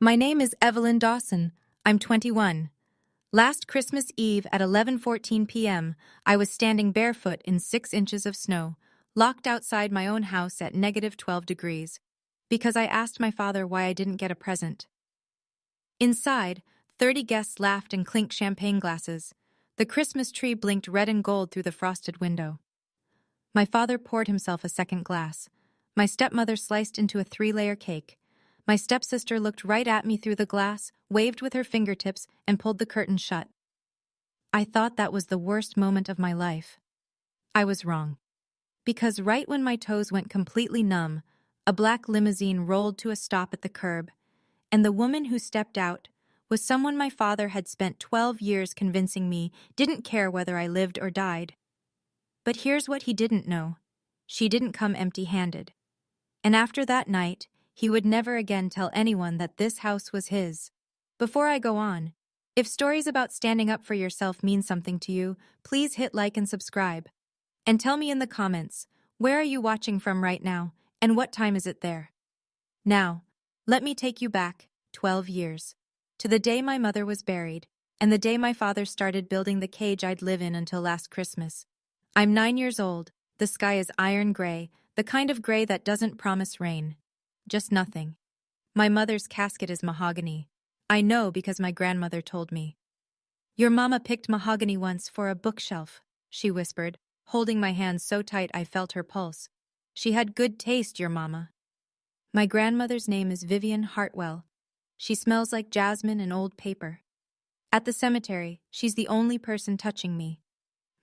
My name is Evelyn Dawson. I'm 21. Last Christmas Eve at 11:14 p.m., I was standing barefoot in 6 inches of snow, locked outside my own house at -12 degrees, because I asked my father why I didn't get a present. Inside, 30 guests laughed and clinked champagne glasses. The Christmas tree blinked red and gold through the frosted window. My father poured himself a second glass. My stepmother sliced into a 3-layer cake. My stepsister looked right at me through the glass, waved with her fingertips, and pulled the curtain shut. I thought that was the worst moment of my life. I was wrong. Because right when my toes went completely numb, a black limousine rolled to a stop at the curb, and the woman who stepped out was someone my father had spent 12 years convincing me didn't care whether I lived or died. But here's what he didn't know. She didn't come empty-handed. And after that night, he would never again tell anyone that this house was his. Before I go on, if stories about standing up for yourself mean something to you, please hit like and subscribe. And tell me in the comments, where are you watching from right now, and what time is it there? Now, let me take you back 12 years, to the day my mother was buried, and the day my father started building the cage I'd live in until last Christmas. I'm 9 years old, the sky is iron gray, the kind of gray that doesn't promise rain. Just nothing. My mother's casket is mahogany. I know because my grandmother told me. Your mama picked mahogany once for a bookshelf, she whispered, holding my hand so tight I felt her pulse. She had good taste, your mama. My grandmother's name is Vivian Hartwell. She smells like jasmine and old paper. At the cemetery, she's the only person touching me.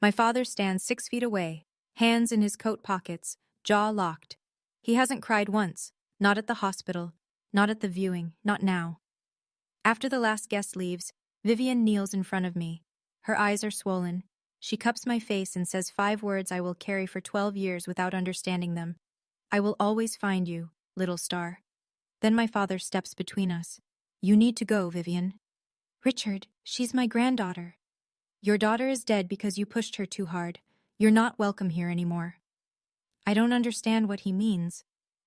My father stands 6 feet away, hands in his coat pockets, jaw locked. He hasn't cried once. Not at the hospital, not at the viewing, not now. After the last guest leaves, Vivian kneels in front of me. Her eyes are swollen. She cups my face and says 5 words I will carry for 12 years without understanding them. I will always find you, little star. Then my father steps between us. You need to go, Vivian. Richard, she's my granddaughter. Your daughter is dead because you pushed her too hard. You're not welcome here anymore. I don't understand what he means.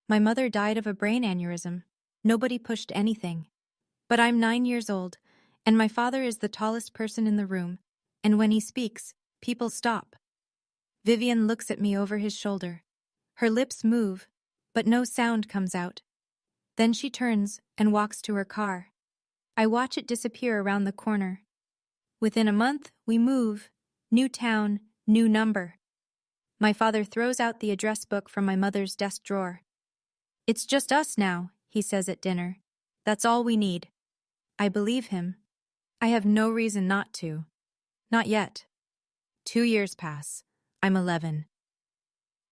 My mother died of a brain aneurysm. Nobody pushed anything. But I'm 9 years old, and my father is the tallest person in the room, and when he speaks, people stop. Vivian looks at me over his shoulder. Her lips move, but no sound comes out. Then she turns and walks to her car. I watch it disappear around the corner. Within a month, we move. New town, new number. My father throws out the address book from my mother's desk drawer. It's just us now, he says at dinner. That's all we need. I believe him. I have no reason not to. Not yet. 2 years pass. I'm 11.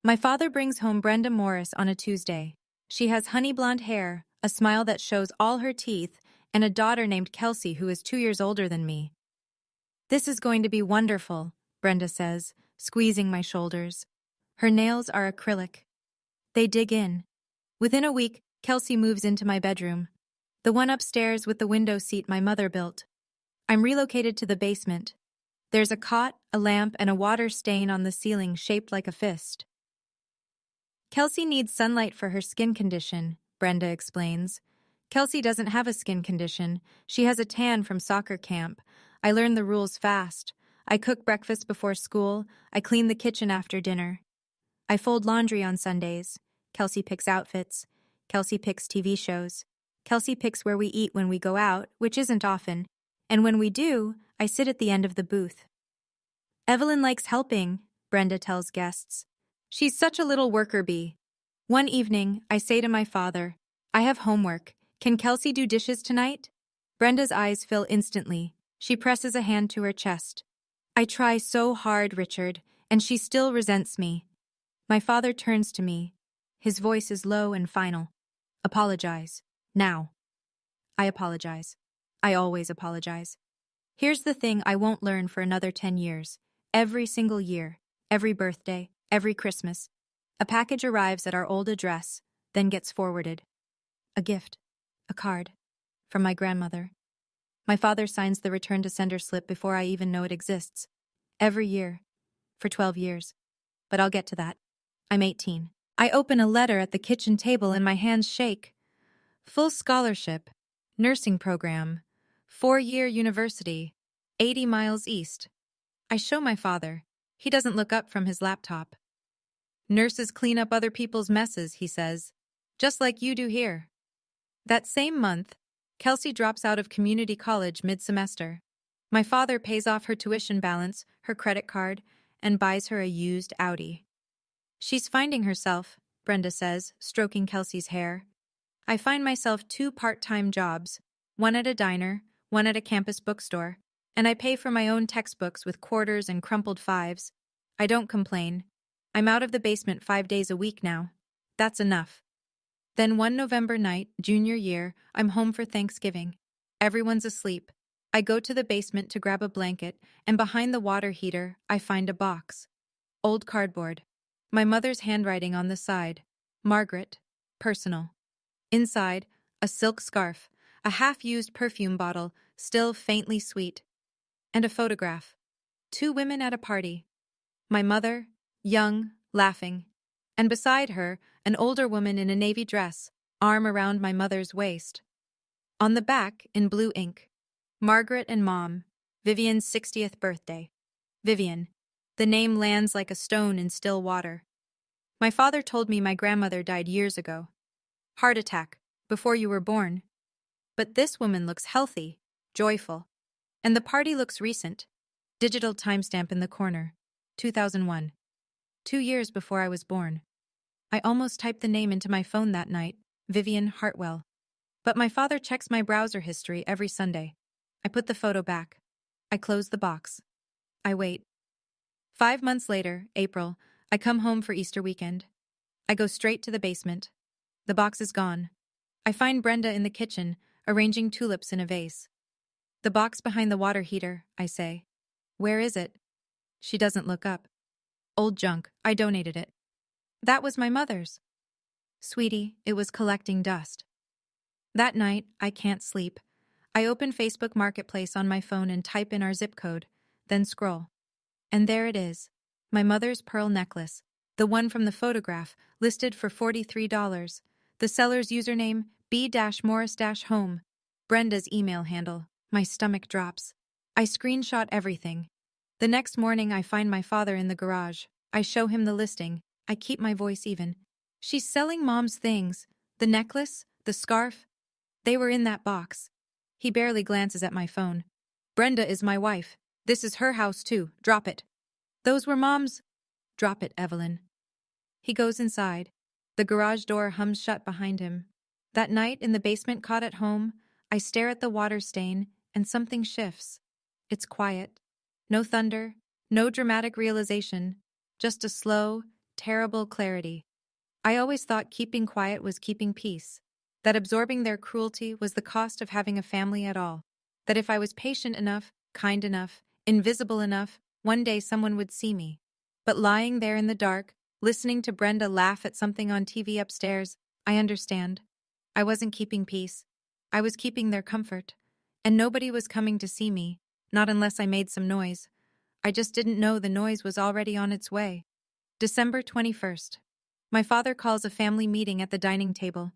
My father brings home Brenda Morris on a Tuesday. She has honey blonde hair, a smile that shows all her teeth, and a daughter named Kelsey who is 2 years older than me. This is going to be wonderful, Brenda says, squeezing my shoulders. Her nails are acrylic. They dig in. Within a week, Kelsey moves into my bedroom, the one upstairs with the window seat my mother built. I'm relocated to the basement. There's a cot, a lamp, and a water stain on the ceiling shaped like a fist. Kelsey needs sunlight for her skin condition, Brenda explains. Kelsey doesn't have a skin condition. She has a tan from soccer camp. I learn the rules fast. I cook breakfast before school. I clean the kitchen after dinner. I fold laundry on Sundays. Kelsey picks outfits. Kelsey picks TV shows. Kelsey picks where we eat when we go out, which isn't often. And when we do, I sit at the end of the booth. Evelyn likes helping, Brenda tells guests. She's such a little worker bee. One evening, I say to my father, I have homework. Can Kelsey do dishes tonight? Brenda's eyes fill instantly. She presses a hand to her chest. I try so hard, Richard, and she still resents me. My father turns to me. His voice is low and final. Apologize. Now. I apologize. I always apologize. Here's the thing I won't learn for another 10 years. Every single year, every birthday, every Christmas, a package arrives at our old address, then gets forwarded. A gift. A card. From my grandmother. My father signs the return to sender slip before I even know it exists. Every year. For 12 years. But I'll get to that. I'm 18. I open a letter at the kitchen table and my hands shake. Full scholarship. Nursing program. 4-year university. 80 miles east. I show my father. He doesn't look up from his laptop. Nurses clean up other people's messes, he says. Just like you do here. That same month, Kelsey drops out of community college mid-semester. My father pays off her tuition balance, her credit card, and buys her a used Audi. She's finding herself, Brenda says, stroking Kelsey's hair. I find myself 2 part-time jobs, one at a diner, one at a campus bookstore, and I pay for my own textbooks with quarters and crumpled fives. I don't complain. I'm out of the basement 5 days a week now. That's enough. Then one November night, junior year, I'm home for Thanksgiving. Everyone's asleep. I go to the basement to grab a blanket, and behind the water heater, I find a box. Old cardboard. My mother's handwriting on the side. Margaret. Personal. Inside, a silk scarf, a half-used perfume bottle, still faintly sweet, and a photograph. 2 women at a party. My mother, young, laughing, and beside her, an older woman in a navy dress, arm around my mother's waist. On the back, in blue ink, Margaret and Mom, Vivian's 60th birthday. Vivian. The name lands like a stone in still water. My father told me my grandmother died years ago. Heart attack, before you were born. But this woman looks healthy, joyful. And the party looks recent. Digital timestamp in the corner. 2001. 2 years before I was born. I almost typed the name into my phone that night, Vivian Hartwell. But my father checks my browser history every Sunday. I put the photo back. I close the box. I wait. 5 months later, April, I come home for Easter weekend. I go straight to the basement. The box is gone. I find Brenda in the kitchen, arranging tulips in a vase. The box behind the water heater, I say. Where is it? She doesn't look up. Old junk, I donated it. That was my mother's. Sweetie, it was collecting dust. That night, I can't sleep. I open Facebook Marketplace on my phone and type in our zip code, then scroll. And there it is. My mother's pearl necklace, the one from the photograph, listed for $43. The seller's username, B-Morris-Home. Brenda's email handle. My stomach drops. I screenshot everything. The next morning, I find my father in the garage. I show him the listing. I keep my voice even. She's selling Mom's things. The necklace, the scarf. They were in that box. He barely glances at my phone. Brenda is my wife. This is her house too. Drop it. Those were Mom's. Drop it, Evelyn. He goes inside. The garage door hums shut behind him. That night in the basement cot at home, I stare at the water stain and something shifts. It's quiet. No thunder, no dramatic realization, just a slow, terrible clarity. I always thought keeping quiet was keeping peace, that absorbing their cruelty was the cost of having a family at all, that if I was patient enough, kind enough, invisible enough, one day someone would see me. But lying there in the dark, listening to Brenda laugh at something on TV upstairs, I understand. I wasn't keeping peace. I was keeping their comfort. And nobody was coming to see me, not unless I made some noise. I just didn't know the noise was already on its way. December 21st. My father calls a family meeting at the dining table.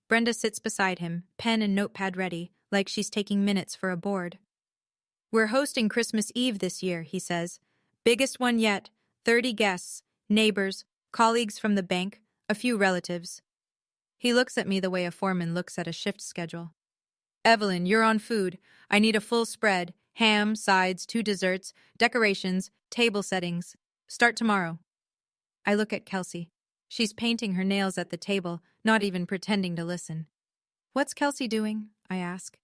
Brenda sits beside him, pen and notepad ready, like she's taking minutes for a board. We're hosting Christmas Eve this year, he says. Biggest one yet, 30 guests, neighbors, colleagues from the bank, a few relatives. He looks at me the way a foreman looks at a shift schedule. Evelyn, you're on food. I need a full spread, ham, sides, 2 desserts, decorations, table settings. Start tomorrow. I look at Kelsey. She's painting her nails at the table, not even pretending to listen. What's Kelsey doing? I ask.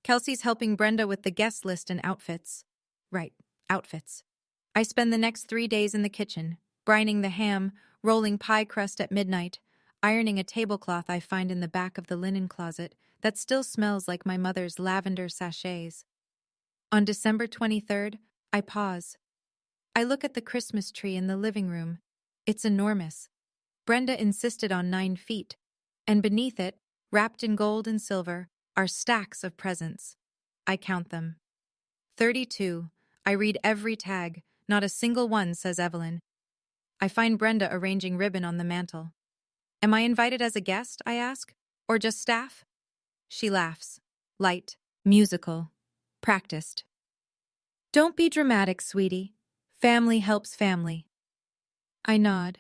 Kelsey's helping Brenda with the guest list and outfits. Right, outfits. I spend the next 3 days in the kitchen, brining the ham, rolling pie crust at midnight, ironing a tablecloth I find in the back of the linen closet that still smells like my mother's lavender sachets. On December 23rd, I pause. I look at the Christmas tree in the living room. It's enormous. Brenda insisted on 9 feet, and beneath it, wrapped in gold and silver, are stacks of presents. I count them. 32. I read every tag. Not a single one says Evelyn. I find Brenda arranging ribbon on the mantel. Am I invited as a guest, I ask, or just staff? She laughs. light, musical, practiced. Don't be dramatic, sweetie. Family helps family. I nod.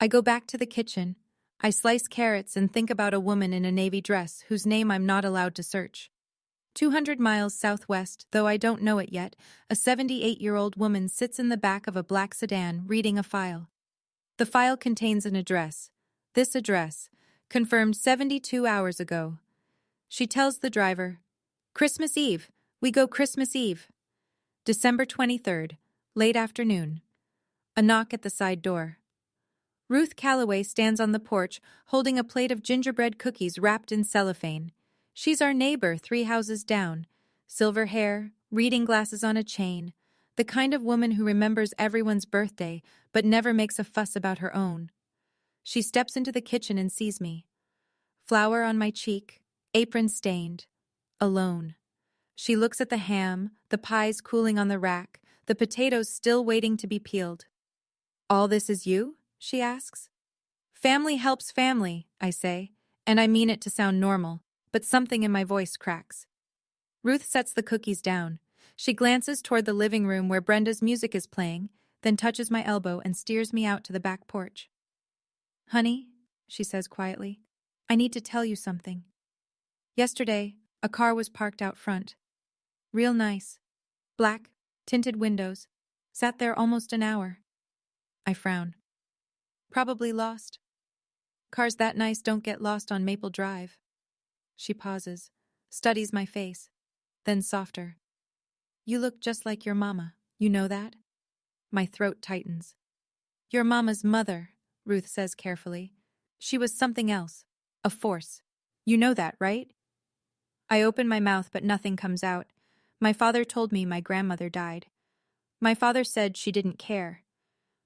I go back to the kitchen. I slice carrots and think about a woman in a navy dress whose name I'm not allowed to search. 200 miles southwest, though I don't know it yet, a 78-year-old woman sits in the back of a black sedan reading a file. The file contains an address. This address, confirmed 72 hours ago. She tells the driver, "Christmas Eve. We go Christmas Eve." December 23rd, late afternoon. A knock at the side door. Ruth Calloway stands on the porch, holding a plate of gingerbread cookies wrapped in cellophane. She's our neighbor 3 houses down. Silver hair, reading glasses on a chain. The kind of woman who remembers everyone's birthday, but never makes a fuss about her own. She steps into the kitchen and sees me. Flour on my cheek, apron stained. Alone. She looks at the ham, the pies cooling on the rack, the potatoes still waiting to be peeled. "All this is you?" she asks. "Family helps family," I say, and I mean it to sound normal, but something in my voice cracks. Ruth sets the cookies down. She glances toward the living room where Brenda's music is playing, then touches my elbow and steers me out to the back porch. "Honey," she says quietly, "I need to tell you something. Yesterday, a car was parked out front. Real nice. Black, tinted windows. Sat there almost an hour." I frown. "Probably lost. Cars that nice don't get lost on Maple Drive." She pauses, studies my face, then softer. "You look just like your mama. You know that?" My throat tightens. "Your mama's mother," Ruth says carefully. "She was something else. A force. You know that, right?" I open my mouth, but nothing comes out. My father told me my grandmother died. My father said she didn't care.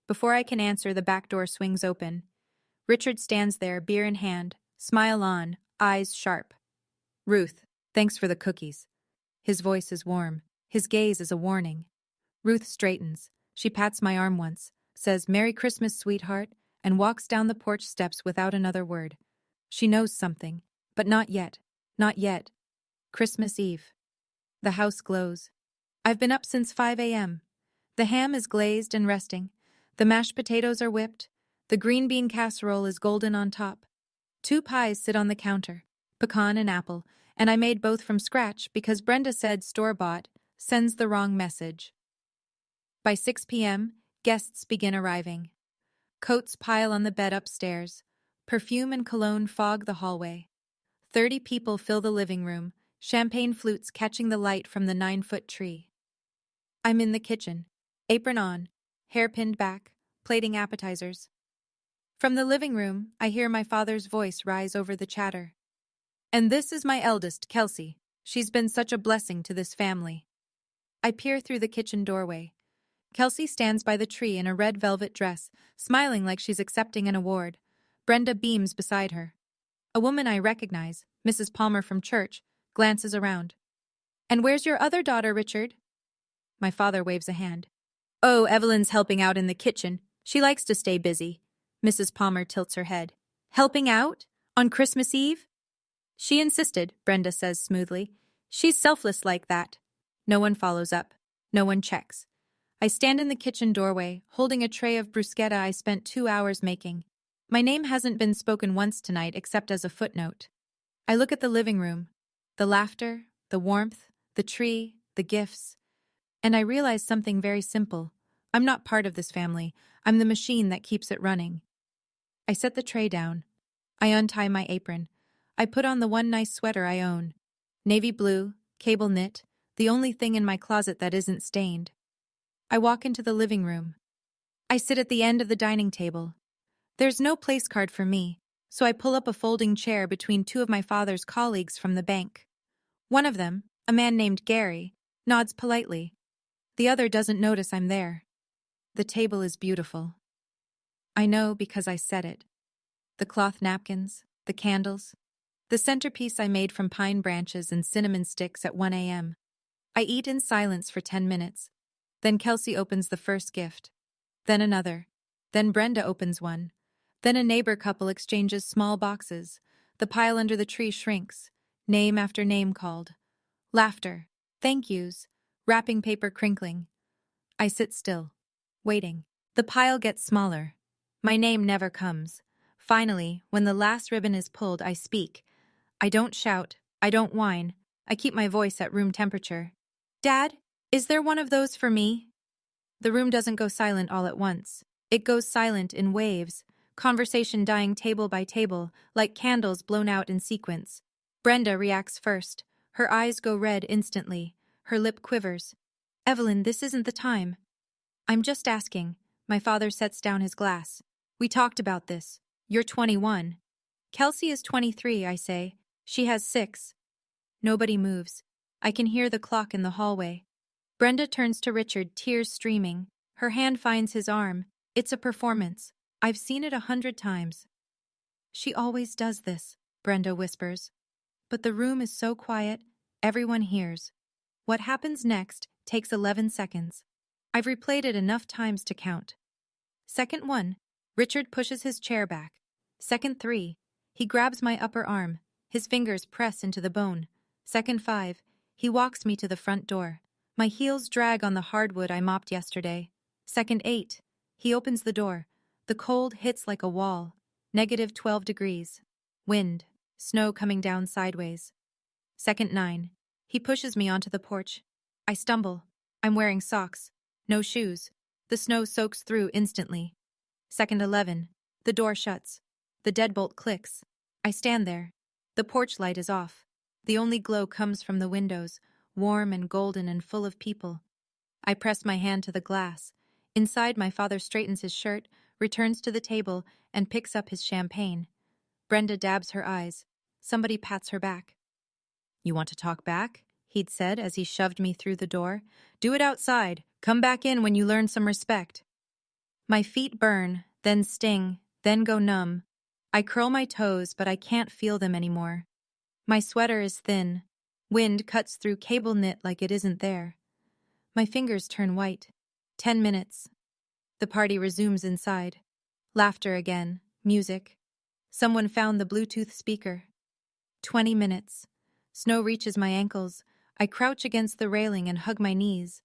Before I can answer, the back door swings open. Richard stands there, beer in hand, smile on, eyes sharp. "Ruth, thanks for the cookies." His voice is warm. His gaze is a warning. Ruth straightens. She pats my arm once, says, "Merry Christmas, sweetheart," and walks down the porch steps without another word. She knows something, but not yet. Not yet. Christmas Eve. The house glows. I've been up since 5 a.m. The ham is glazed and resting. The mashed potatoes are whipped. The green bean casserole is golden on top. 2 pies sit on the counter, pecan and apple, and I made both from scratch because Brenda said store-bought sends the wrong message. By 6 p.m., guests begin arriving. Coats pile on the bed upstairs. Perfume and cologne fog the hallway. 30 people fill the living room, champagne flutes catching the light from the 9-foot tree. I'm in the kitchen, apron on, hair pinned back, plating appetizers. From the living room, I hear my father's voice rise over the chatter. "And this is my eldest, Kelsey. She's been such a blessing to this family." I peer through the kitchen doorway. Kelsey stands by the tree in a red velvet dress, smiling like she's accepting an award. Brenda beams beside her. A woman I recognize, Mrs. Palmer from church, glances around. "And where's your other daughter, Richard?" My father waves a hand. "Oh, Evelyn's helping out in the kitchen. She likes to stay busy." Mrs. Palmer tilts her head. "Helping out? On Christmas Eve?" "She insisted," Brenda says smoothly. "She's selfless like that." No one follows up. No one checks. I stand in the kitchen doorway, holding a tray of bruschetta I spent 2 hours making. My name hasn't been spoken once tonight except as a footnote. I look at the living room. The laughter, the warmth, the tree, the gifts. And I realize something very simple. I'm not part of this family. I'm the machine that keeps it running. I set the tray down. I untie my apron. I put on the one nice sweater I own. Navy blue, cable knit, the only thing in my closet that isn't stained. I walk into the living room. I sit at the end of the dining table. There's no place card for me, so I pull up a folding chair between 2 of my father's colleagues from the bank. One of them, a man named Gary, nods politely. The other doesn't notice I'm there. The table is beautiful. I know because I set it. The cloth napkins, the candles, the centerpiece I made from pine branches and cinnamon sticks at 1 a.m. I eat in silence for 10 minutes. Then Kelsey opens the first gift. Then another. Then Brenda opens one. Then a neighbor couple exchanges small boxes. The pile under the tree shrinks. Name after name called. Laughter. Thank yous. Wrapping paper crinkling. I sit still, waiting. The pile gets smaller. My name never comes. Finally, when the last ribbon is pulled, I speak. I don't shout. I don't whine. I keep my voice at room temperature. Dad, is there one of those for me? The room doesn't go silent all at once. It goes silent in waves, conversation dying table by table, like candles blown out in sequence. Brenda reacts first. Her eyes go red instantly. Her lip quivers. Evelyn, this isn't the time. I'm just asking. My father sets down his glass. We talked about this. You're 21. Kelsey is 23, I say. She has 6. Nobody moves. I can hear the clock in the hallway. Brenda turns to Richard, tears streaming. Her hand finds his arm. It's a performance. I've seen it 100 times. She always does this, Brenda whispers. But the room is so quiet, everyone hears. What happens next takes 11 seconds. I've replayed it enough times to count. Second 1, Richard pushes his chair back. Second 3, he grabs my upper arm. His fingers press into the bone. Second 5, he walks me to the front door. My heels drag on the hardwood I mopped yesterday. Second 8, he opens the door. The cold hits like a wall. -12 degrees. Wind. Snow coming down sideways. Second 9, he pushes me onto the porch. I stumble. I'm wearing socks. No shoes. The snow soaks through instantly. Second 11, the door shuts. The deadbolt clicks. I stand there. The porch light is off. The only glow comes from the windows, warm and golden and full of people. I press my hand to the glass. Inside, my father straightens his shirt, returns to the table, and picks up his champagne. Brenda dabs her eyes. Somebody pats her back. You want to talk back? He'd said as he shoved me through the door. Do it outside. Come back in when you learn some respect. My feet burn, then sting, then go numb. I curl my toes, but I can't feel them anymore. My sweater is thin. Wind cuts through cable knit like it isn't there. My fingers turn white. 10 minutes. The party resumes inside. Laughter again. Music. Someone found the Bluetooth speaker. 20 minutes. Snow reaches my ankles. I crouch against the railing and hug my knees.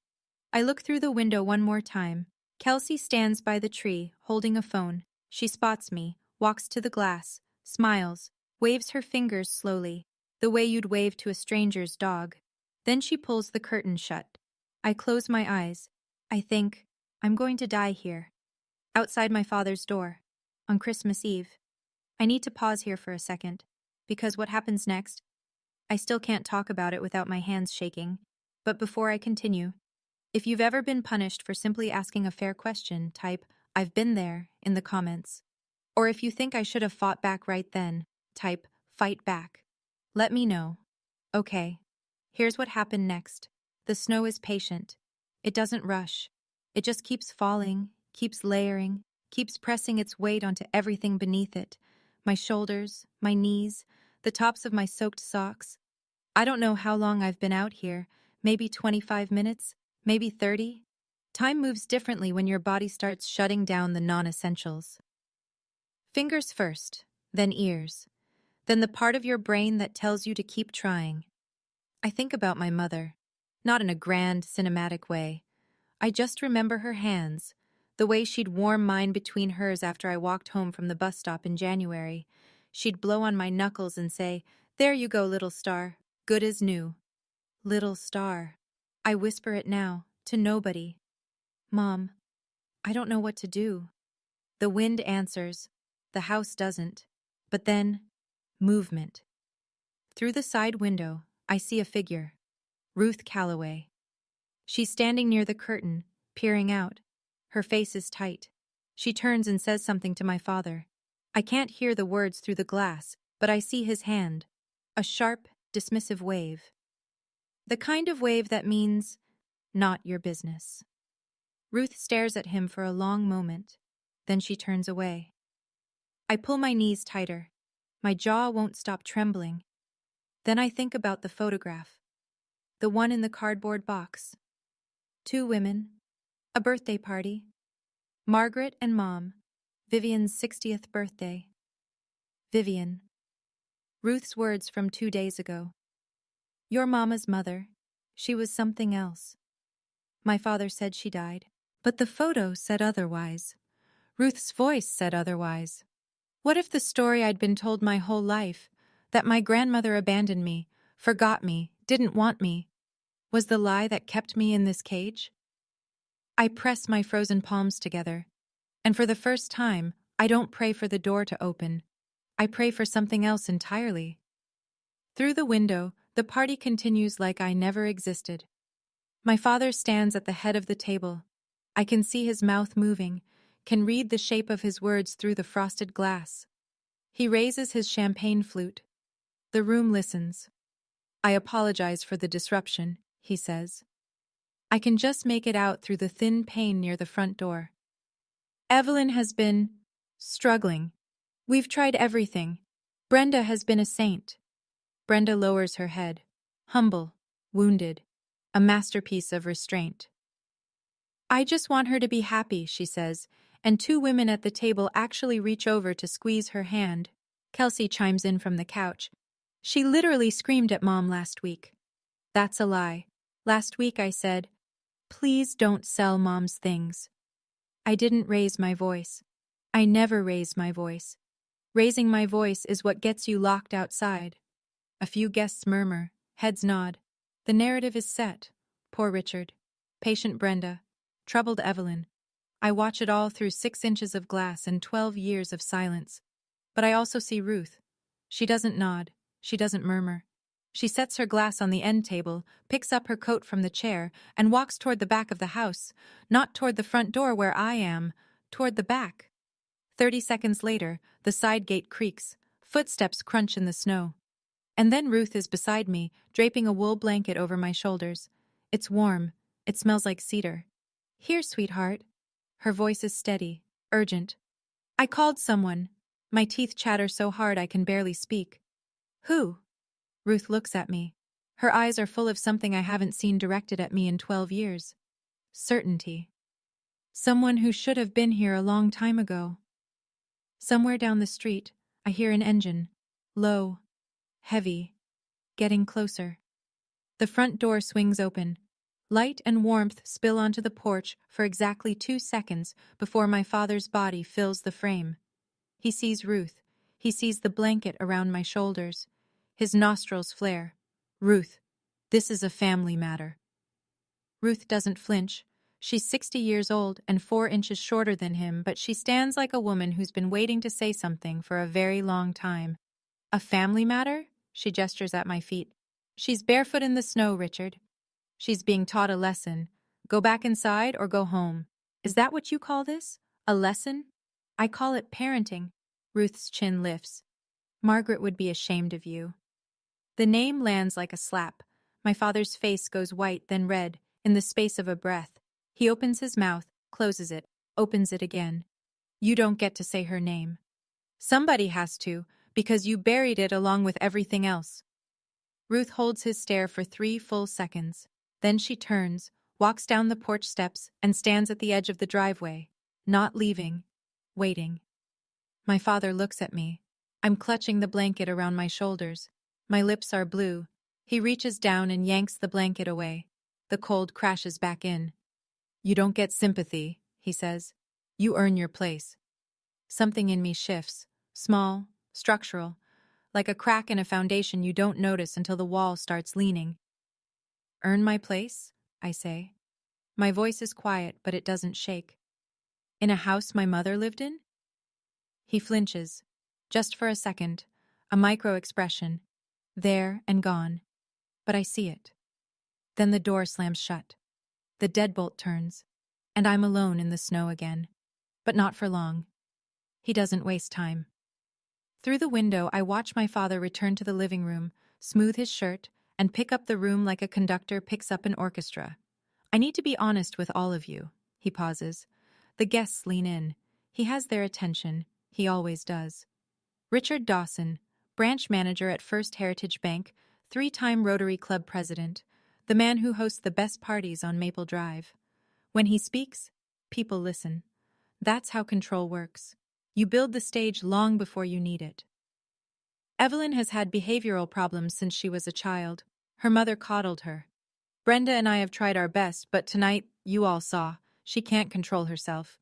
I look through the window one more time. Kelsey stands by the tree, holding a phone. She spots me, walks to the glass, smiles, waves her fingers slowly, the way you'd wave to a stranger's dog. Then she pulls the curtain shut. I close my eyes. I think, I'm going to die here. Outside my father's door. On Christmas Eve. I need to pause here for a second, because what happens next? I still can't talk about it without my hands shaking. But before I continue, if you've ever been punished for simply asking a fair question, type, I've been there, in the comments. Or if you think I should have fought back right then, type, fight back. Let me know. Okay. Here's what happened next. The snow is patient. It doesn't rush. It just keeps falling, keeps layering, keeps pressing its weight onto everything beneath it. My shoulders, my knees, the tops of my soaked socks. I don't know how long I've been out here, maybe 25 minutes, maybe 30. Time moves differently when your body starts shutting down the non-essentials. Fingers first, then ears, then the part of your brain that tells you to keep trying. I think about my mother, not in a grand, cinematic way. I just remember her hands, the way she'd warm mine between hers after I walked home from the bus stop in January. She'd blow on my knuckles and say, "There you go, little star, good as new." Little star. I whisper it now, to nobody. Mom, I don't know what to do. The wind answers. The house doesn't. But then, movement. Through the side window, I see a figure. Ruth Calloway. She's standing near the curtain, peering out. Her face is tight. She turns and says something to my father. I can't hear the words through the glass, but I see his hand. A sharp, dismissive wave. The kind of wave that means, not your business. Ruth stares at him for a long moment. Then she turns away. I pull my knees tighter. My jaw won't stop trembling. Then I think about the photograph. The one in the cardboard box. 2 women. A birthday party. Margaret and Mom. Vivian's 60th birthday. Vivian. Ruth's words from 2 days ago. Your mama's mother. She was something else. My father said she died. But the photo said otherwise. Ruth's voice said otherwise. What if the story I'd been told my whole life, that my grandmother abandoned me, forgot me, didn't want me, was the lie that kept me in this cage? I press my frozen palms together, and for the first time, I don't pray for the door to open. I pray for something else entirely. Through the window, the party continues like I never existed. My father stands at the head of the table. I can see his mouth moving, can read the shape of his words through the frosted glass. He raises his champagne flute. The room listens. I apologize for the disruption, he says. I can just make it out through the thin pane near the front door. Evelyn has been struggling. We've tried everything. Brenda has been a saint. Brenda lowers her head, humble, wounded, a masterpiece of restraint. I just want her to be happy, she says, and two women at the table actually reach over to squeeze her hand. Kelsey chimes in from the couch. She literally screamed at Mom last week. That's a lie. Last week I said, please don't sell Mom's things. I didn't raise my voice. I never raise my voice. Raising my voice is what gets you locked outside. A few guests murmur, heads nod. The narrative is set. Poor Richard. Patient Brenda. Troubled Evelyn. I watch it all through 6 inches of glass and 12 years of silence. But I also see Ruth. She doesn't nod. She doesn't murmur. She sets her glass on the end table, picks up her coat from the chair, and walks toward the back of the house, not toward the front door where I am, toward the back. 30 seconds later, the side gate creaks, footsteps crunch in the snow. And then Ruth is beside me, draping a wool blanket over my shoulders. It's warm. It smells like cedar. Here, sweetheart. Her voice is steady, urgent. I called someone. My teeth chatter so hard I can barely speak. Who? Ruth looks at me. Her eyes are full of something I haven't seen directed at me in 12 years. Certainty. Someone who should have been here a long time ago. Somewhere down the street, I hear an engine. Low. Heavy. Getting closer. The front door swings open. Light and warmth spill onto the porch for exactly 2 seconds before my father's body fills the frame. He sees Ruth. He sees the blanket around my shoulders. His nostrils flare. Ruth, this is a family matter. Ruth doesn't flinch. She's 60 years old and 4 inches shorter than him, but she stands like a woman who's been waiting to say something for a very long time. A family matter? She gestures at my feet. She's barefoot in the snow, Richard. She's being taught a lesson. Go back inside or go home. Is that what you call this? A lesson? I call it parenting. Ruth's chin lifts. Margaret would be ashamed of you. The name lands like a slap. My father's face goes white, then red, in the space of a breath. He opens his mouth, closes it, opens it again. You don't get to say her name. Somebody has to, because you buried it along with everything else. Ruth holds his stare for 3 full seconds. Then she turns, walks down the porch steps, and stands at the edge of the driveway, not leaving, waiting. My father looks at me. I'm clutching the blanket around my shoulders. My lips are blue. He reaches down and yanks the blanket away. The cold crashes back in. You don't get sympathy, he says. You earn your place. Something in me shifts, small, structural, like a crack in a foundation you don't notice until the wall starts leaning. Earn my place? I say. My voice is quiet, but it doesn't shake. In a house my mother lived in? He flinches. Just for a second. A micro-expression. There and gone. But I see it. Then the door slams shut. The deadbolt turns. And I'm alone in the snow again. But not for long. He doesn't waste time. Through the window, I watch my father return to the living room, smooth his shirt, and pick up the room like a conductor picks up an orchestra. I need to be honest with all of you. He pauses. The guests lean in. He has their attention. He always does. Richard Dawson, branch manager at First Heritage Bank, 3-time Rotary Club president, the man who hosts the best parties on Maple Drive. When he speaks, people listen. That's how control works. You build the stage long before you need it. Evelyn has had behavioral problems since she was a child. Her mother coddled her. Brenda and I have tried our best, but tonight, you all saw, she can't control herself.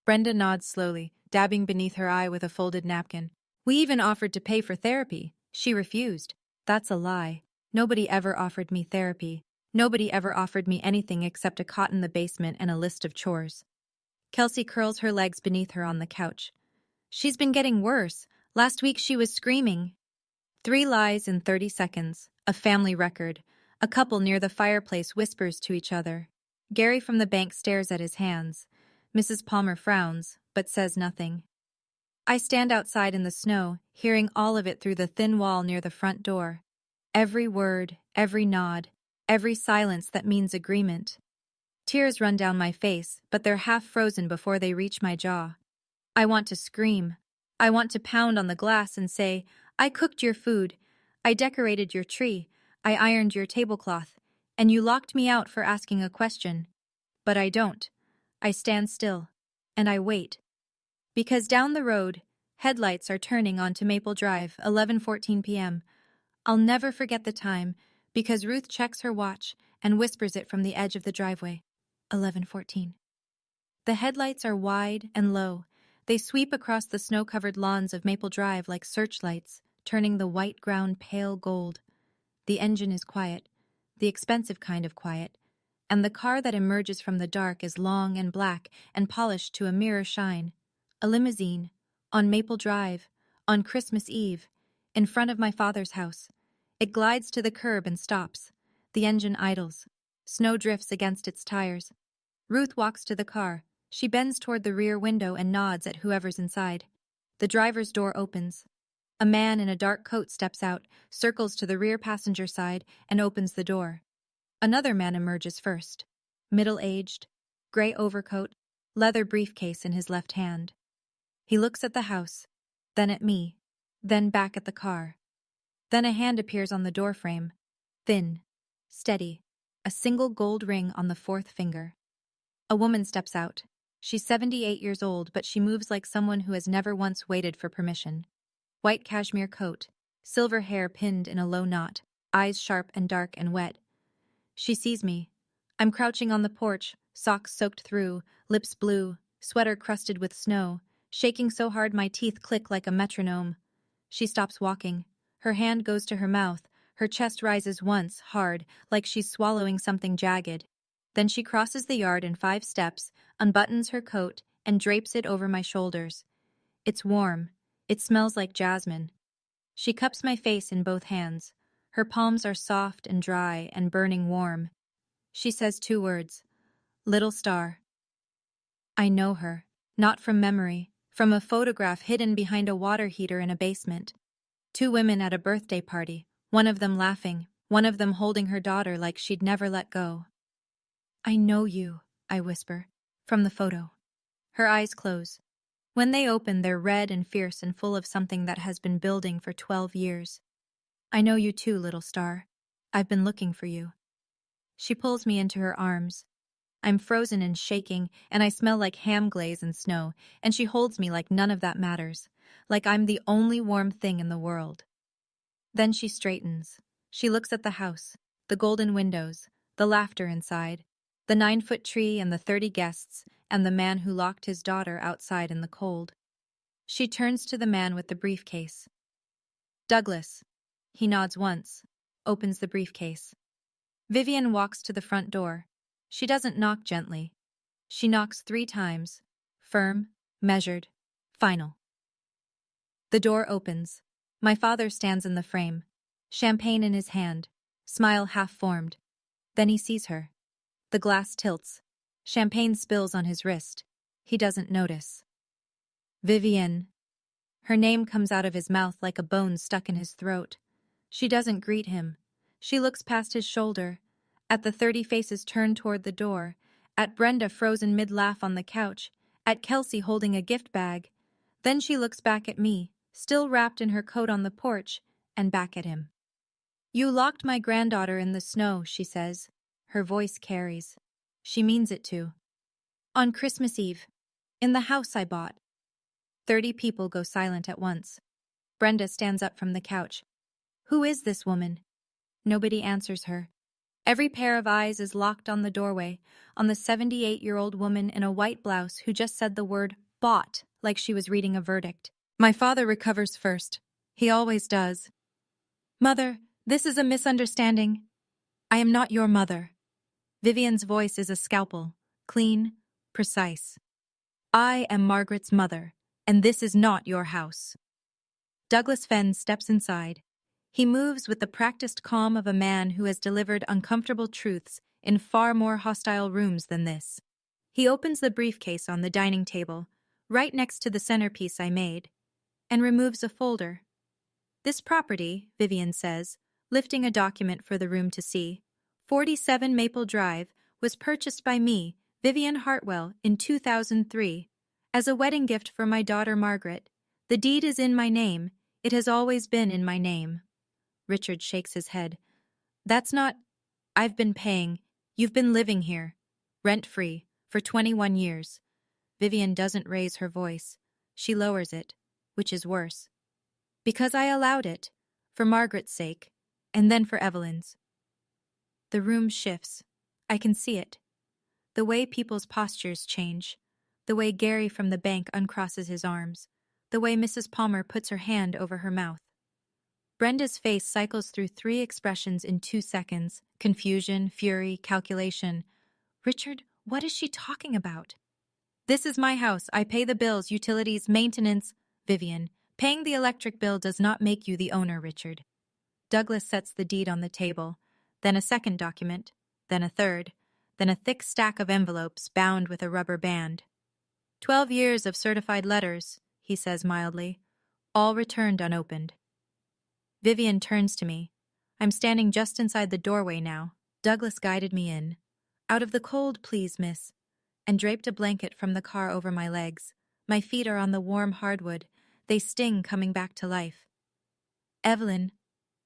Brenda nods slowly, dabbing beneath her eye with a folded napkin. We even offered to pay for therapy. She refused. That's a lie. Nobody ever offered me therapy. Nobody ever offered me anything except a cot in the basement and a list of chores. Kelsey curls her legs beneath her on the couch. She's been getting worse. Last week she was screaming. 3 lies in 30 seconds. A family record. A couple near the fireplace whispers to each other. Gary from the bank stares at his hands. Mrs. Palmer frowns, but says nothing. I stand outside in the snow, hearing all of it through the thin wall near the front door. Every word, every nod, every silence that means agreement. Tears run down my face, but they're half frozen before they reach my jaw. I want to scream. I want to pound on the glass and say, I cooked your food. I decorated your tree. I ironed your tablecloth. And you locked me out for asking a question. But I don't. I stand still. And I wait. Because down the road, headlights are turning onto Maple Drive, 11:14 p.m. I'll never forget the time, because Ruth checks her watch and whispers it from the edge of the driveway. 11:14. The headlights are wide and low. They sweep across the snow-covered lawns of Maple Drive like searchlights, turning the white ground pale gold. The engine is quiet, the expensive kind of quiet, and the car that emerges from the dark is long and black and polished to a mirror shine. A limousine, on Maple Drive, on Christmas Eve, in front of my father's house. It glides to the curb and stops. The engine idles. Snow drifts against its tires. Ruth walks to the car. She bends toward the rear window and nods at whoever's inside. The driver's door opens. A man in a dark coat steps out, circles to the rear passenger side, and opens the door. Another man emerges first. Middle-aged, gray overcoat, leather briefcase in his left hand. He looks at the house, then at me, then back at the car. Then a hand appears on the doorframe, thin, steady, a single gold ring on the 4th finger. A woman steps out. She's 78 years old, but she moves like someone who has never once waited for permission. White cashmere coat, silver hair pinned in a low knot, eyes sharp and dark and wet. She sees me. I'm crouching on the porch, socks soaked through, lips blue, sweater crusted with snow, shaking so hard my teeth click like a metronome. She stops walking. Her hand goes to her mouth. Her chest rises once, hard, like she's swallowing something jagged. Then she crosses the yard in 5 steps, unbuttons her coat, and drapes it over my shoulders. It's warm. It smells like jasmine. She cups my face in both hands. Her palms are soft and dry and burning warm. She says 2 words. Little Star. I know her. Not from memory. From a photograph hidden behind a water heater in a basement. 2 women at a birthday party. One of them laughing. One of them holding her daughter like she'd never let go. I know you, I whisper, from the photo. Her eyes close. When they open, they're red and fierce and full of something that has been building for 12 years. I know you too, little star. I've been looking for you. She pulls me into her arms. I'm frozen and shaking, and I smell like ham glaze and snow, and she holds me like none of that matters, like I'm the only warm thing in the world. Then she straightens. She looks at the house, the golden windows, the laughter inside, the 9-foot tree and the 30 guests, and the man who locked his daughter outside in the cold. She turns to the man with the briefcase. Douglas. He nods once, opens the briefcase. Vivian walks to the front door. She doesn't knock gently. She knocks 3 times. Firm, measured, final. The door opens. My father stands in the frame, champagne in his hand, smile half-formed. Then he sees her. The glass tilts. Champagne spills on his wrist. He doesn't notice. Vivian. Her name comes out of his mouth like a bone stuck in his throat. She doesn't greet him. She looks past his shoulder, at the 30 faces turned toward the door, at Brenda frozen mid-laugh on the couch, at Kelsey holding a gift bag. Then she looks back at me, still wrapped in her coat on the porch, and back at him. You locked my granddaughter in the snow, she says. Her voice carries. She means it too. On Christmas Eve, in the house I bought. 30 people go silent at once. Brenda stands up from the couch. Who is this woman? Nobody answers her. Every pair of eyes is locked on the doorway, on the 78-year-old woman in a white blouse who just said the word bought like she was reading a verdict. My father recovers first. He always does. Mother, this is a misunderstanding. I am not your mother. Vivian's voice is a scalpel, clean, precise. I am Margaret's mother, and this is not your house. Douglas Fenn steps inside. He moves with the practiced calm of a man who has delivered uncomfortable truths in far more hostile rooms than this. He opens the briefcase on the dining table, right next to the centerpiece I made, and removes a folder. This property, Vivian says, lifting a document for the room to see, 47 Maple Drive, was purchased by me, Vivian Hartwell, in 2003, as a wedding gift for my daughter Margaret. The deed is in my name. It has always been in my name. Richard shakes his head. That's not... I've been paying. You've been living here, rent-free, for 21 years. Vivian doesn't raise her voice. She lowers it, which is worse. Because I allowed it, for Margaret's sake, and then for Evelyn's. The room shifts. I can see it. The way people's postures change. The way Gary from the bank uncrosses his arms. The way Mrs. Palmer puts her hand over her mouth. Brenda's face cycles through 3 expressions in 2 seconds: confusion, fury, calculation. Richard, what is she talking about? This is my house. I pay the bills, utilities, maintenance. Vivian, paying the electric bill does not make you the owner, Richard. Douglas sets the deed on the table, then a second document, then a third, then a thick stack of envelopes bound with a rubber band. 12 years of certified letters, he says mildly, all returned unopened. Vivian turns to me. I'm standing just inside the doorway now. Douglas guided me in. Out of the cold, please, miss, and draped a blanket from the car over my legs. My feet are on the warm hardwood. They sting coming back to life. Evelyn,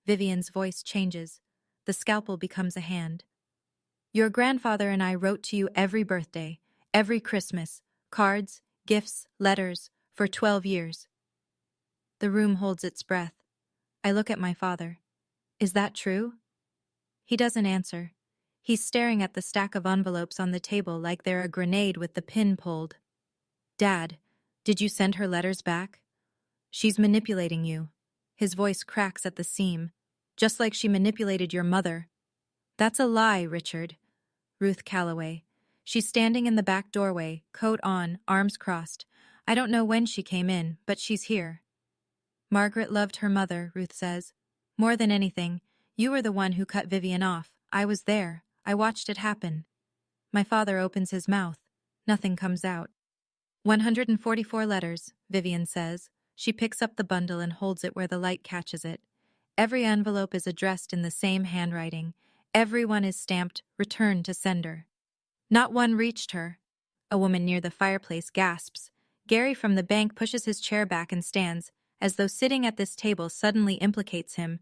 Vivian's voice changes. The scalpel becomes a hand. Your grandfather and I wrote to you every birthday, every Christmas, cards, gifts, letters, for 12 years. The room holds its breath. I look at my father. Is that true? He doesn't answer. He's staring at the stack of envelopes on the table like they're a grenade with the pin pulled. Dad, did you send her letters back? She's manipulating you. His voice cracks at the seam. Just like she manipulated your mother. That's a lie, Richard. Ruth Calloway. She's standing in the back doorway, coat on, arms crossed. I don't know when she came in, but she's here. Margaret loved her mother, Ruth says. More than anything, you were the one who cut Vivian off. I was there. I watched it happen. My father opens his mouth. Nothing comes out. 144 letters, Vivian says. She picks up the bundle and holds it where the light catches it. Every envelope is addressed in the same handwriting. Every one is stamped, "Return to sender." Not one reached her. A woman near the fireplace gasps. Gary from the bank pushes his chair back and stands, as though sitting at this table suddenly implicates him.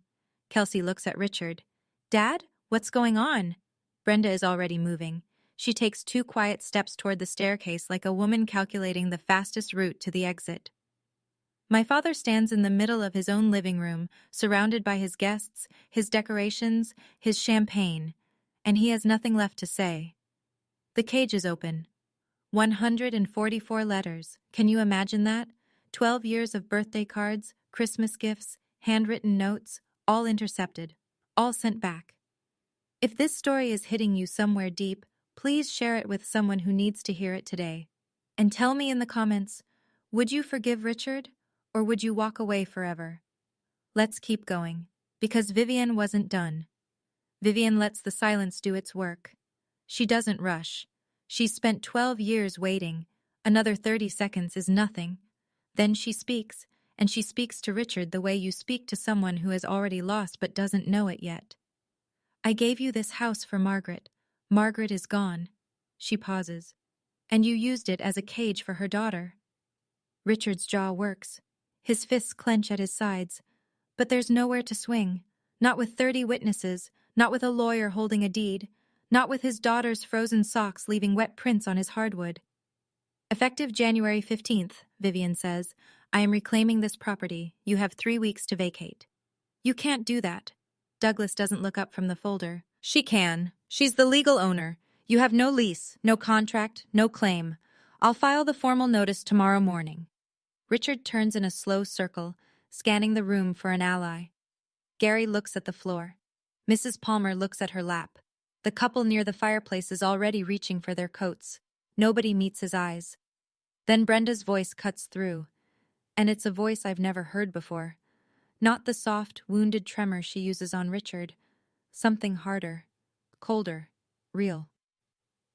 Kelsey looks at Richard. Dad, what's going on? Brenda is already moving. She takes 2 quiet steps toward the staircase like a woman calculating the fastest route to the exit. My father stands in the middle of his own living room, surrounded by his guests, his decorations, his champagne, and he has nothing left to say. The cage is open. 144 letters. Can you imagine that? 12 years of birthday cards, Christmas gifts, handwritten notes, all intercepted, all sent back. If this story is hitting you somewhere deep, please share it with someone who needs to hear it today. And tell me in the comments, would you forgive Richard, or would you walk away forever? Let's keep going, because Vivian wasn't done. Vivian lets the silence do its work. She doesn't rush. She's spent 12 years waiting. Another 30 seconds is nothing. Then she speaks, and she speaks to Richard the way you speak to someone who has already lost but doesn't know it yet. I gave you this house for Margaret. Margaret is gone. She pauses. And you used it as a cage for her daughter. Richard's jaw works. His fists clench at his sides. But there's nowhere to swing. Not with 30 witnesses, not with a lawyer holding a deed, not with his daughter's frozen socks leaving wet prints on his hardwood. Effective January 15th, Vivian says, I am reclaiming this property. You have 3 weeks to vacate. You can't do that. Douglas doesn't look up from the folder. She can. She's the legal owner. You have no lease, no contract, no claim. I'll file the formal notice tomorrow morning. Richard turns in a slow circle, scanning the room for an ally. Gary looks at the floor. Mrs. Palmer looks at her lap. The couple near the fireplace is already reaching for their coats. Nobody meets his eyes. Then Brenda's voice cuts through. And it's a voice I've never heard before. Not the soft, wounded tremor she uses on Richard. Something harder, colder, real.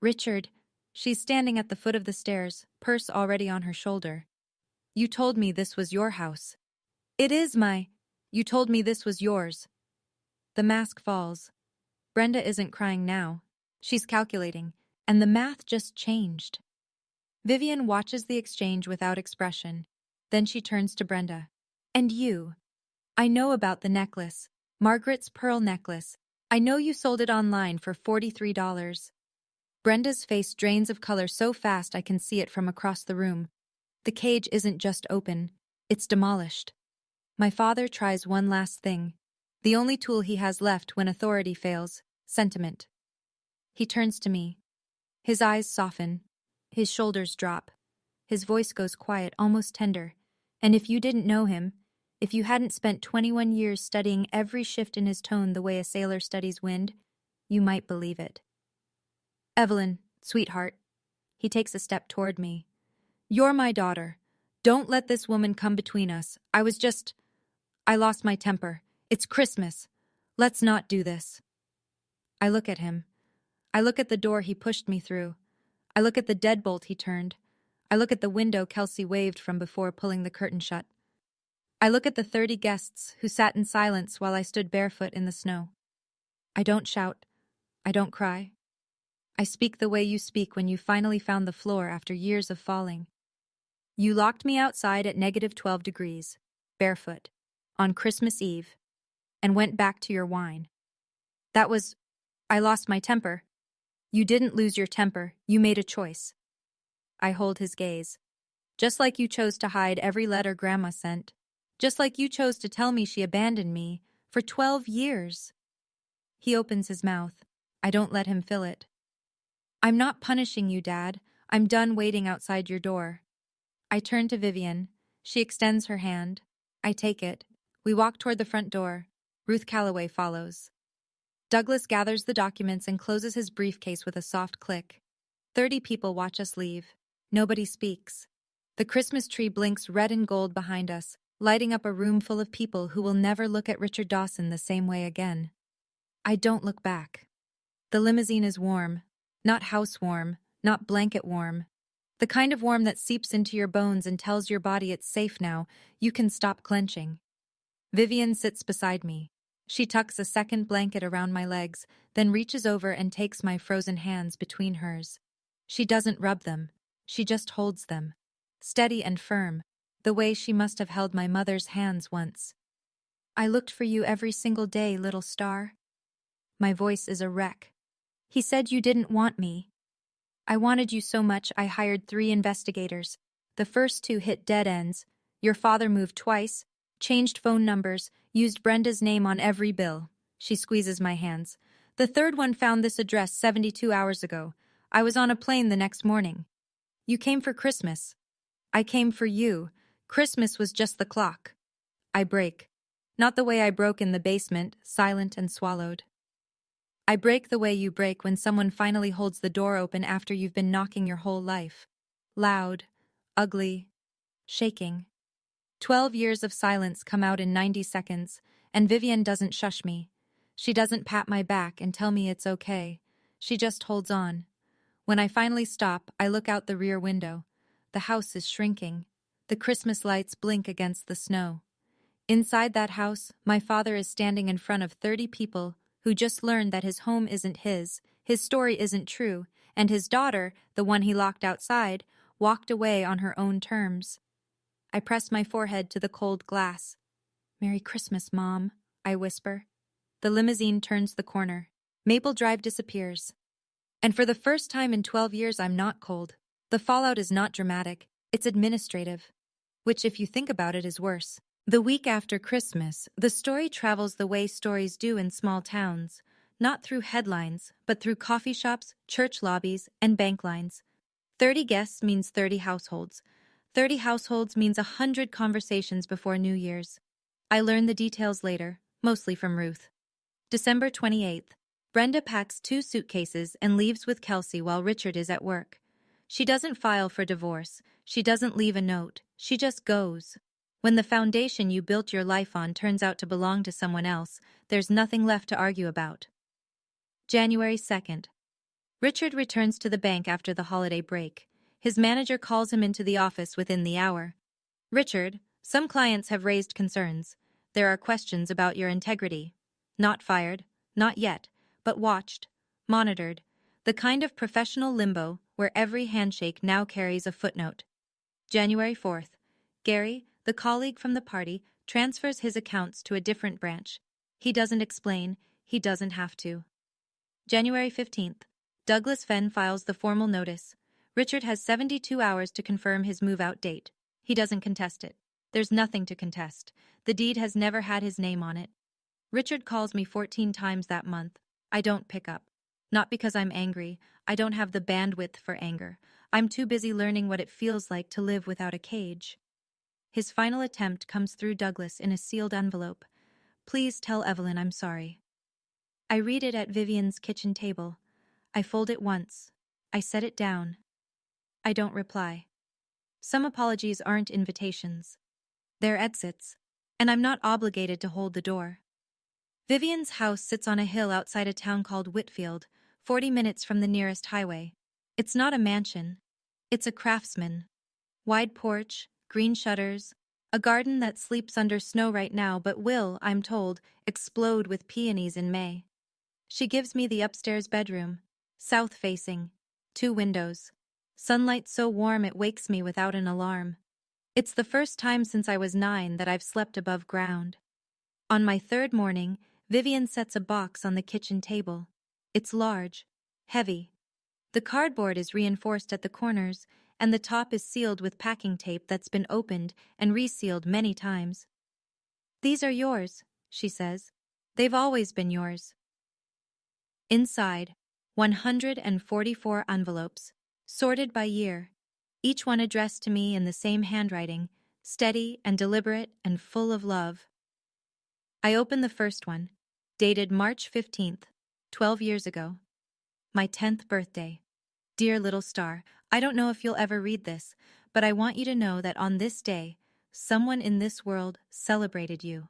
Richard, she's standing at the foot of the stairs, purse already on her shoulder. You told me this was your house. It is my. You told me this was yours. The mask falls. Brenda isn't crying now. She's calculating, and the math just changed. Vivian watches the exchange without expression. Then she turns to Brenda. And you. I know about the necklace. Margaret's pearl necklace. I know you sold it online for $43. Brenda's face drains of color so fast I can see it from across the room. The cage isn't just open. It's demolished. My father tries one last thing. The only tool he has left when authority fails. Sentiment. He turns to me. His eyes soften. His shoulders drop. His voice goes quiet, almost tender. And if you didn't know him, if you hadn't spent 21 years studying every shift in his tone the way a sailor studies wind, you might believe it. Evelyn, sweetheart. He takes a step toward me. You're my daughter. Don't let this woman come between us. I lost my temper. It's Christmas. Let's not do this. I look at him. I look at the door he pushed me through. I look at the deadbolt he turned. I look at the window Kelsey waved from before pulling the curtain shut. I look at the 30 guests who sat in silence while I stood barefoot in the snow. I don't shout. I don't cry. I speak the way you speak when you finally found the floor after years of falling. You locked me outside at -12 degrees, barefoot, on Christmas Eve, and went back to your wine. I lost my temper. You didn't lose your temper, you made a choice. I hold his gaze. Just like you chose to hide every letter Grandma sent. Just like you chose to tell me she abandoned me for 12 years. He opens his mouth. I don't let him fill it. I'm not punishing you, Dad. I'm done waiting outside your door. I turn to Vivian. She extends her hand. I take it. We walk toward the front door. Ruth Calloway follows. Douglas gathers the documents and closes his briefcase with a soft click. 30 people watch us leave. Nobody speaks. The Christmas tree blinks red and gold behind us, lighting up a room full of people who will never look at Richard Dawson the same way again. I don't look back. The limousine is warm. Not house warm, not blanket warm. The kind of warm that seeps into your bones and tells your body it's safe now, you can stop clenching. Vivian sits beside me. She tucks a second blanket around my legs, then reaches over and takes my frozen hands between hers. She doesn't rub them. She just holds them. Steady and firm, the way she must have held my mother's hands once. I looked for you every single day, little star. My voice is a wreck. He said you didn't want me. I wanted you so much I hired 3 investigators. The first 2 hit dead ends. Your father moved twice, changed phone numbers, used Brenda's name on every bill. She squeezes my hands. The third one found this address 72 hours ago. I was on a plane the next morning. You came for Christmas. I came for you. Christmas was just the clock. I break. Not the way I broke in the basement, silent and swallowed. I break the way you break when someone finally holds the door open after you've been knocking your whole life. Loud, ugly, shaking. 12 years of silence come out in 90 seconds, and Vivian doesn't shush me. She doesn't pat my back and tell me it's okay. She just holds on. When I finally stop, I look out the rear window. The house is shrinking. The Christmas lights blink against the snow. Inside that house, my father is standing in front of 30 people who just learned that his home isn't his story isn't true, and his daughter, the one he locked outside, walked away on her own terms. I press my forehead to the cold glass. "Merry Christmas, Mom," I whisper. The limousine turns the corner. Maple Drive disappears. And for the first time in 12 years, I'm not cold. The fallout is not dramatic, it's administrative. Which, if you think about it, is worse. The week after Christmas, the story travels the way stories do in small towns, not through headlines, but through coffee shops, church lobbies, and bank lines. 30 guests means 30 households. 30 households means 100 conversations before New Year's. I learn the details later, mostly from Ruth. December 28th. Brenda packs 2 suitcases and leaves with Kelsey while Richard is at work. She doesn't file for divorce. She doesn't leave a note. She just goes. When the foundation you built your life on turns out to belong to someone else, there's nothing left to argue about. January 2nd. Richard returns to the bank after the holiday break. His manager calls him into the office within the hour. Richard, some clients have raised concerns. There are questions about your integrity. Not fired, not yet, but watched, monitored, the kind of professional limbo where every handshake now carries a footnote. January 4th. Gary, the colleague from the party, transfers his accounts to a different branch. He doesn't explain, he doesn't have to. January 15th. Douglas Fenn files the formal notice. Richard has 72 hours to confirm his move-out date. He doesn't contest it. There's nothing to contest. The deed has never had his name on it. Richard calls me 14 times that month. I don't pick up. Not because I'm angry. I don't have the bandwidth for anger. I'm too busy learning what it feels like to live without a cage. His final attempt comes through Douglas in a sealed envelope. Please tell Evelyn I'm sorry. I read it at Vivian's kitchen table. I fold it once. I set it down. I don't reply. Some apologies aren't invitations. They're exits, and I'm not obligated to hold the door. Vivian's house sits on a hill outside a town called Whitfield, 40 minutes from the nearest highway. It's not a mansion. It's a craftsman. Wide porch, green shutters, a garden that sleeps under snow right now but will, I'm told, explode with peonies in May. She gives me the upstairs bedroom, south-facing, 2 windows. Sunlight so warm it wakes me without an alarm. It's the first time since I was 9 that I've slept above ground. On my 3rd morning, Vivian sets a box on the kitchen table. It's large, heavy. The cardboard is reinforced at the corners, and the top is sealed with packing tape that's been opened and resealed many times. These are yours, she says. They've always been yours. Inside, 144 envelopes, sorted by year, each one addressed to me in the same handwriting, steady and deliberate and full of love. I open the first one, dated March 15th, 12 years ago. My 10th birthday. Dear little star, I don't know if you'll ever read this, but I want you to know that on this day, someone in this world celebrated you.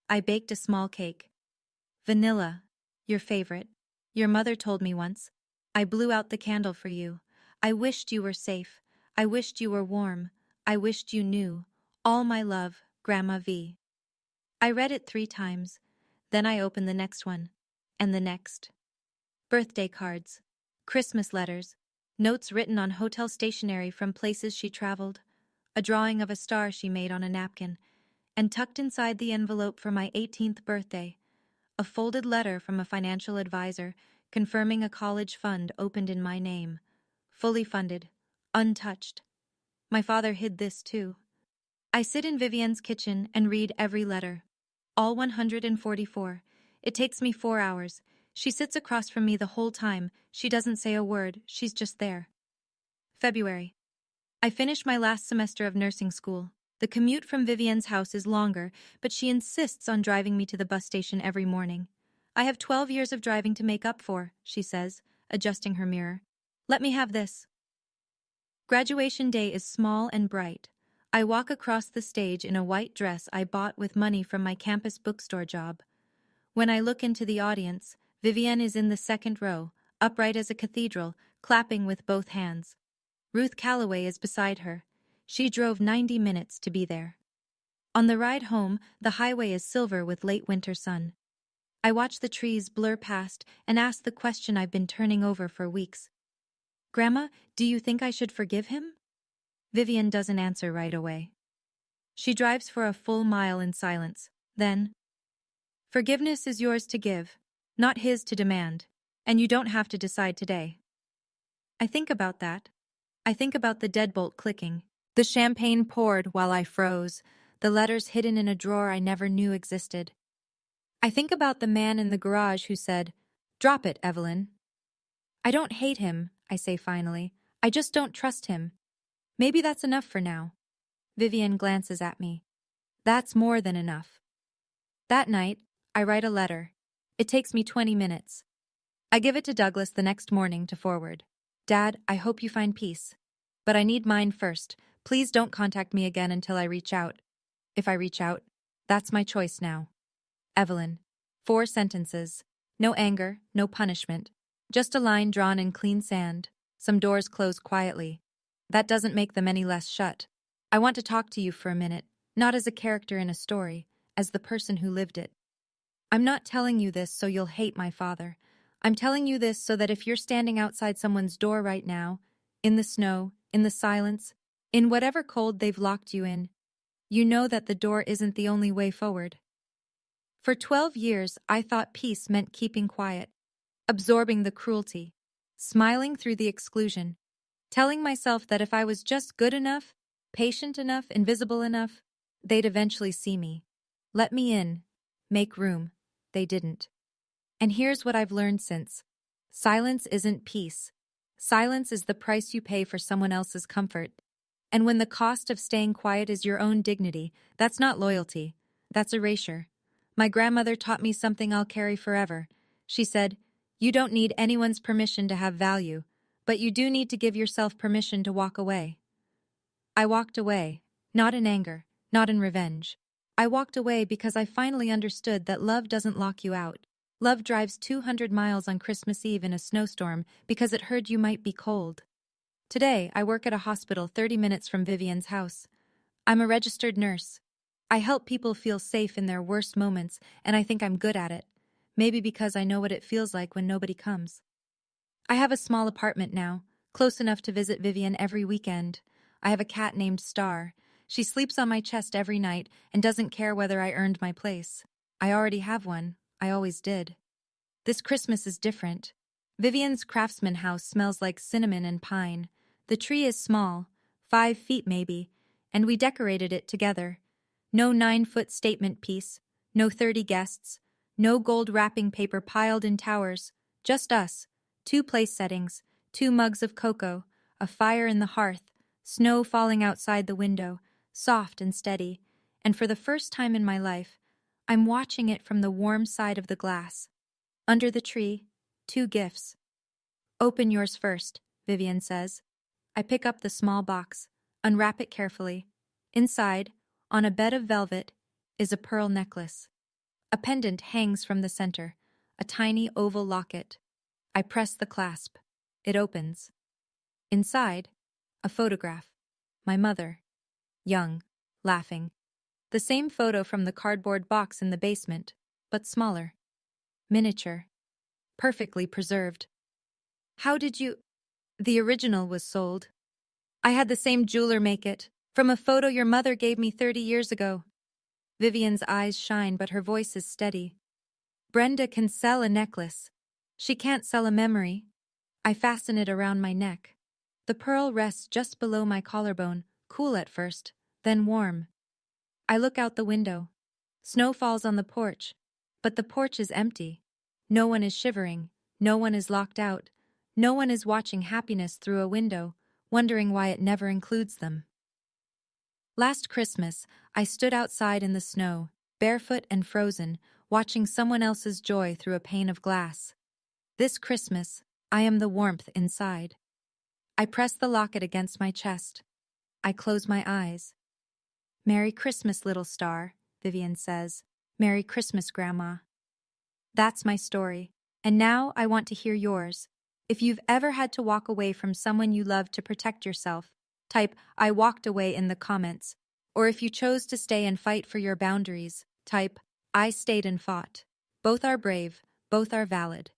I baked a small cake. Vanilla, your favorite. Your mother told me once. I blew out the candle for you. I wished you were safe. I wished you were warm. I wished you knew. All my love, Grandma V. I read it 3 times. Then I opened the next one. And the next. Birthday cards. Christmas letters. Notes written on hotel stationery from places she traveled. A drawing of a star she made on a napkin. And tucked inside the envelope for my 18th birthday, a folded letter from a financial advisor confirming a college fund opened in my name. Fully funded. Untouched. My father hid this too. I sit in Vivian's kitchen and read every letter. All 144. It takes me 4 hours. She sits across from me the whole time. She doesn't say a word. She's just there. February. I finish my last semester of nursing school. The commute from Vivian's house is longer, but she insists on driving me to the bus station every morning. I have 12 years of driving to make up for, she says, adjusting her mirror. Let me have this. Graduation day is small and bright. I walk across the stage in a white dress I bought with money from my campus bookstore job. When I look into the audience, Vivian is in the 2nd row, upright as a cathedral, clapping with both hands. Ruth Calloway is beside her. She drove 90 minutes to be there. On the ride home, the highway is silver with late winter sun. I watch the trees blur past and ask the question I've been turning over for weeks. Grandma, do you think I should forgive him? Vivian doesn't answer right away. She drives for a full mile in silence. Then, forgiveness is yours to give, not his to demand, and you don't have to decide today. I think about that. I think about the deadbolt clicking, the champagne poured while I froze, the letters hidden in a drawer I never knew existed. I think about the man in the garage who said, "Drop it, Evelyn." I don't hate him, I say finally. I just don't trust him. Maybe that's enough for now. Vivian glances at me. That's more than enough. That night, I write a letter. It takes me 20 minutes. I give it to Douglas the next morning to forward. "Dad, I hope you find peace. But I need mine first. Please don't contact me again until I reach out. If I reach out, that's my choice now. Evelyn." 4 sentences. No anger, no punishment. Just a line drawn in clean sand. Some doors close quietly. That doesn't make them any less shut. I want to talk to you for a minute, not as a character in a story, as the person who lived it. I'm not telling you this so you'll hate my father. I'm telling you this so that if you're standing outside someone's door right now, in the snow, in the silence, in whatever cold they've locked you in, you know that the door isn't the only way forward. For 12 years, I thought peace meant keeping quiet, absorbing the cruelty, smiling through the exclusion, telling myself that if I was just good enough, patient enough, invisible enough, they'd eventually see me. Let me in. Make room. They didn't. And here's what I've learned since. Silence isn't peace. Silence is the price you pay for someone else's comfort. And when the cost of staying quiet is your own dignity, that's not loyalty. That's erasure. My grandmother taught me something I'll carry forever. She said, "You don't need anyone's permission to have value, but you do need to give yourself permission to walk away." I walked away, not in anger, not in revenge. I walked away because I finally understood that love doesn't lock you out. Love drives 200 miles on Christmas Eve in a snowstorm because it heard you might be cold. Today, I work at a hospital 30 minutes from Vivian's house. I'm a registered nurse. I help people feel safe in their worst moments, and I think I'm good at it. Maybe because I know what it feels like when nobody comes. I have a small apartment now, close enough to visit Vivian every weekend. I have a cat named Star. She sleeps on my chest every night and doesn't care whether I earned my place. I already have one. I always did. This Christmas is different. Vivian's craftsman house smells like cinnamon and pine. The tree is small, 5 feet maybe, and we decorated it together. No 9-foot statement piece, no 30 guests, no gold wrapping paper piled in towers, just us, 2 place settings, 2 mugs of cocoa, a fire in the hearth, snow falling outside the window, soft and steady, and for the first time in my life, I'm watching it from the warm side of the glass. Under the tree, 2 gifts. "Open yours first," Vivian says. I pick up the small box, unwrap it carefully. Inside, on a bed of velvet, is a pearl necklace. A pendant hangs from the center, a tiny oval locket. I press the clasp. It opens. Inside, a photograph. My mother. Young, laughing. The same photo from the cardboard box in the basement, but smaller. Miniature. Perfectly preserved. "How did you—" "The original was sold. I had the same jeweler make it, from a photo your mother gave me 30 years ago." Vivian's eyes shine, but her voice is steady. "Brenda can sell a necklace. She can't sell a memory." I fasten it around my neck. The pearl rests just below my collarbone, cool at first, then warm. I look out the window. Snow falls on the porch, but the porch is empty. No one is shivering. No one is locked out. No one is watching happiness through a window, wondering why it never includes them. Last Christmas, I stood outside in the snow, barefoot and frozen, watching someone else's joy through a pane of glass. This Christmas, I am the warmth inside. I press the locket against my chest. I close my eyes. "Merry Christmas, little star," Vivian says. "Merry Christmas, Grandma." That's my story, and now I want to hear yours. If you've ever had to walk away from someone you love to protect yourself, type "I walked away" in the comments. Or if you chose to stay and fight for your boundaries, type "I stayed and fought." Both are brave, both are valid.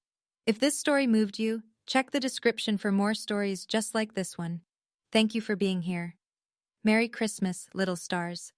If this story moved you, check the description for more stories just like this one. Thank you for being here. Merry Christmas, little stars.